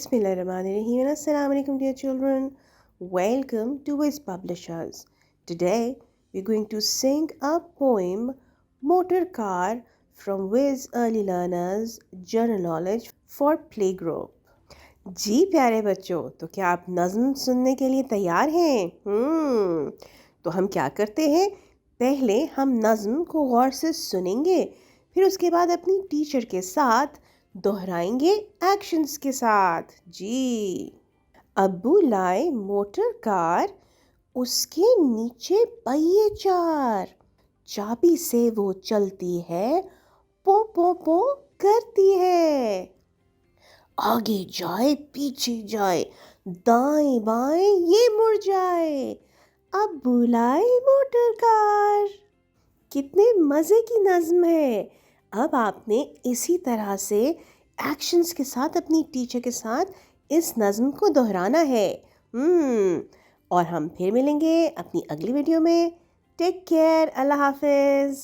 Bismillahirrahmanirrahim. Assalamu alaikum, dear children. Welcome to Wiz Publishers. Today we're going to sing a poem, Motor Car, from Wiz Early Learners General Knowledge for Playgroup. जी प्यारे बच्चों, तो क्या आप नज़्म सुनने के लिए तैयार हैं? तो हम क्या करते हैं, पहले हम नज़्म को गौर से सुनेंगे, फिर उसके बाद अपनी टीचर के साथ दोहराएंगे एक्शंस के साथ। जी। अब्बू लाए मोटर कार, उसके नीचे पहिए चार, चाबी से वो चलती है, पो पो पो करती है। आगे जाए पीछे जाए, दाएं बाएं ये मुड़ जाए, अब्बू लाए मोटर कार। कितने मज़े की नज़्म है। अब आपने इसी तरह से एक्शंस के साथ अपनी टीचर के साथ इस नज़्म को दोहराना है। और हम फिर मिलेंगे अपनी अगली वीडियो में। टेक केयर, अल्लाह हाफिज़।